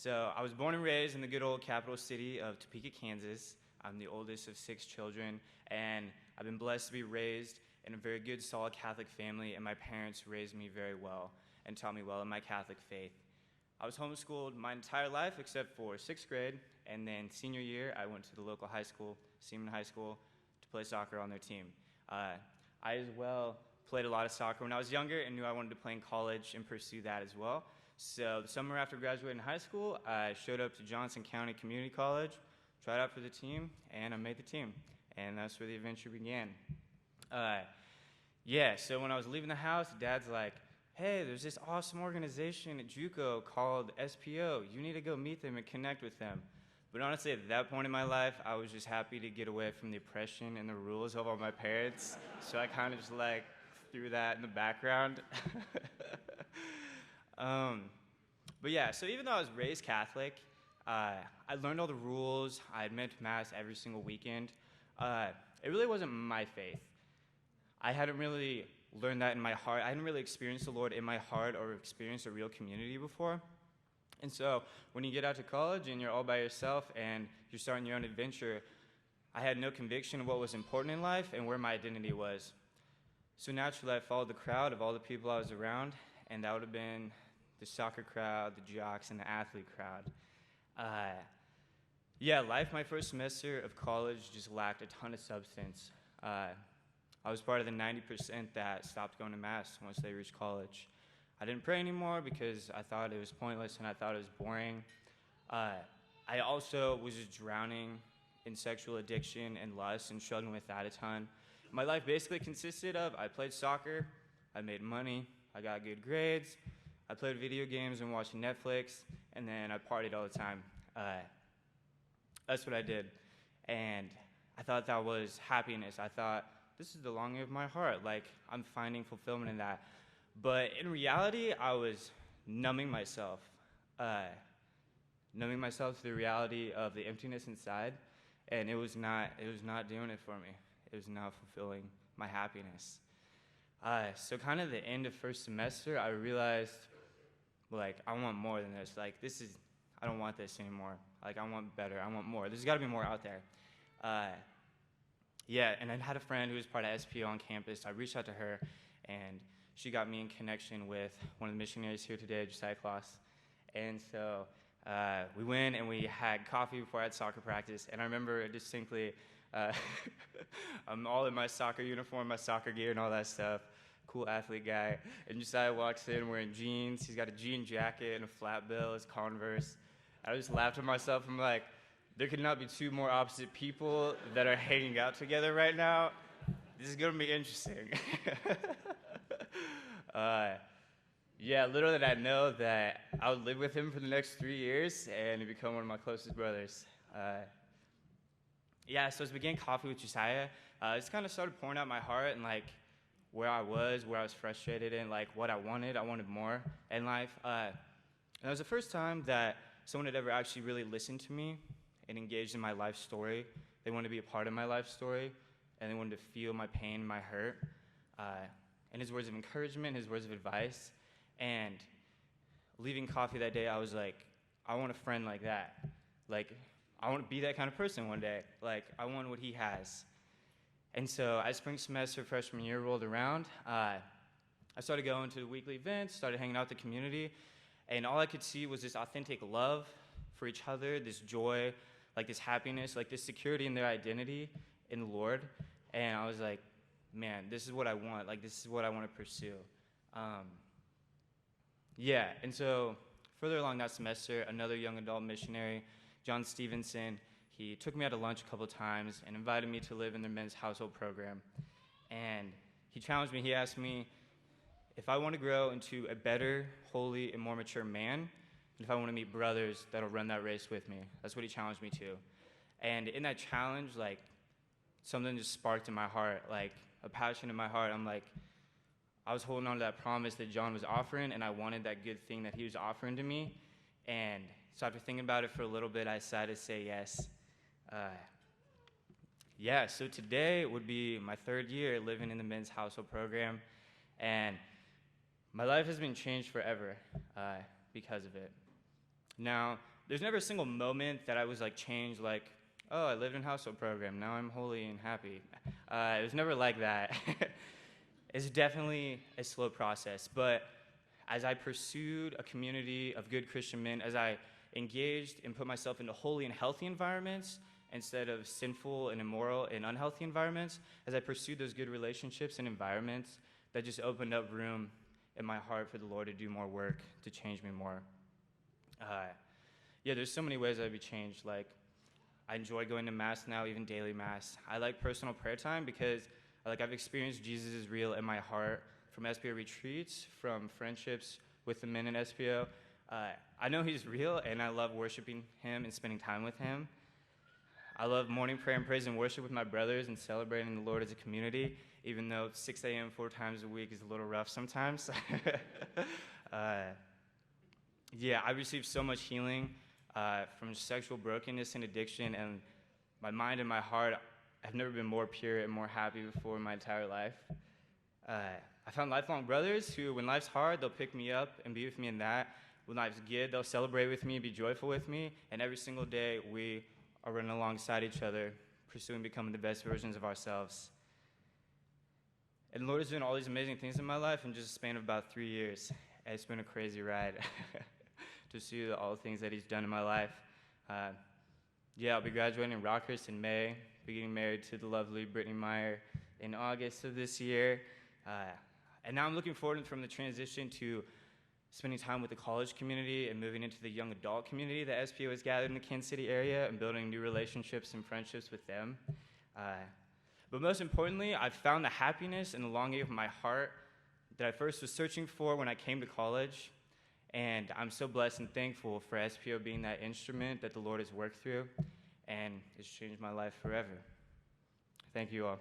So I was born and raised in the good old capital city of Topeka, Kansas. I'm the oldest of 6 children, and I've been blessed to be raised in a very good, solid Catholic family, and my parents raised me very well and taught me well in my Catholic faith. I was homeschooled my entire life except for 6th grade, and then senior year, I went to the local high school, Seaman High School, to play soccer on their team. I as well played a lot of soccer when I was younger and knew I wanted to play in college and pursue that as well. So the summer after graduating high school, I showed up to Johnson County Community College, tried out for the team, and I made the team. And that's where the adventure began. So when I was leaving the house, Dad's like, hey, there's this awesome organization at JUCO called SPO. You need to go meet them and connect with them. But honestly, at that point in my life, I was just happy to get away from the oppression and the rules of all my parents. So I kind of just threw that in the background. So even though I was raised Catholic, I learned all the rules. I had went to Mass every single weekend. It really wasn't my faith. I hadn't really learned that in my heart. I hadn't really experienced the Lord in my heart or experienced a real community before. And so when you get out to college and you're all by yourself and you're starting your own adventure, I had no conviction of what was important in life and where my identity was. So naturally, I followed the crowd of all the people I was around, and that would have been the soccer crowd, the jocks, and the athlete crowd. Life my first semester of college just lacked a ton of substance. I was part of the 90% that stopped going to Mass once they reached college. I didn't pray anymore because I thought it was pointless and I thought it was boring. I also was just drowning in sexual addiction and lust and struggling with that a ton. My life basically consisted of I played soccer, I made money, I got good grades, I played video games and watched Netflix, and then I partied all the time. That's what I did. And I thought that was happiness. I thought, this is the longing of my heart. I'm finding fulfillment in that. But in reality, I was numbing myself to the reality of the emptiness inside, and it was not doing it for me. It was not fulfilling my happiness. So kind of the end of first semester, I realized, I want more than this. I don't want this anymore. I want better. I want more. There's got to be more out there. And I had a friend who was part of SPO on campus. I reached out to her, and she got me in connection with one of the missionaries here today, Josiah Kloss. And so we went and we had coffee before I had soccer practice. And I remember distinctly, I'm all in my soccer uniform, my soccer gear and all that stuff. Cool athlete guy. And Josiah walks in wearing jeans. He's got a jean jacket and a flat bill, his Converse. I just laughed at myself. I'm like, there could not be two more opposite people that are hanging out together right now. This is going to be interesting. Little did I know that I would live with him for the next 3 years and he'd become one of my closest brothers. So as we began coffee with Josiah, I just kind of started pouring out my heart and where I was frustrated in, what I wanted. I wanted more in life. And it was the first time that someone had ever actually really listened to me and engaged in my life story. They wanted to be a part of my life story, and they wanted to feel my pain, my hurt, and his words of encouragement, his words of advice. And leaving coffee that day, I was like, I want a friend like that. I want to be that kind of person one day. I want what he has. And so as spring semester, freshman year rolled around, I started going to weekly events, started hanging out with the community, and all I could see was this authentic love for each other, this joy, this happiness, this security in their identity in the Lord. And I was like, man, this is what I want. This is what I want to pursue. And so further along that semester, another young adult missionary, John Stevenson, he took me out to lunch a couple times and invited me to live in their men's household program. And he challenged me. He asked me if I want to grow into a better, holy, and more mature man, and if I want to meet brothers that'll run that race with me. That's what he challenged me to. And in that challenge, something just sparked in my heart, a passion in my heart. I was holding on to that promise that John was offering, and I wanted that good thing that he was offering to me. And so after thinking about it for a little bit, I decided to say yes. So today would be my 3rd year living in the men's household program, and my life has been changed forever because of it. Now, there's never a single moment that I was like changed, like, oh, I lived in household program, now I'm holy and happy. It was never like that. It's definitely a slow process, but as I pursued a community of good Christian men, as I engaged and put myself into holy and healthy environments instead of sinful and immoral and unhealthy environments, as I pursued those good relationships and environments, that just opened up room in my heart for the Lord to do more work, to change me more. There's so many ways I'd be changed. Like, I enjoy going to Mass now, even daily Mass. I like personal prayer time because I've experienced Jesus is real in my heart from SPO retreats, from friendships with the men in SPO. I know he's real, and I love worshiping him and spending time with him. I love morning prayer and praise and worship with my brothers and celebrating the Lord as a community, even though 6 a.m. 4 times a week is a little rough sometimes. I received so much healing from sexual brokenness and addiction, and my mind and my heart have never been more pure and more happy before in my entire life. I found lifelong brothers who, when life's hard, they'll pick me up and be with me in that. When life's good, they'll celebrate with me, be joyful with me, and every single day we are running alongside each other, pursuing becoming the best versions of ourselves. And the Lord is doing all these amazing things in my life in just a span of about 3 years. And it's been a crazy ride to see all the things that he's done in my life. I'll be graduating Rockhurst in May, be getting married to the lovely Brittany Meyer in August of this year. And now I'm looking forward from the transition to spending time with the college community and moving into the young adult community that SPO has gathered in the Kansas City area and building new relationships and friendships with them. But most importantly, I've found the happiness and the longing of my heart that I first was searching for when I came to college. And I'm so blessed and thankful for SPO being that instrument that the Lord has worked through, and it's changed my life forever. Thank you all.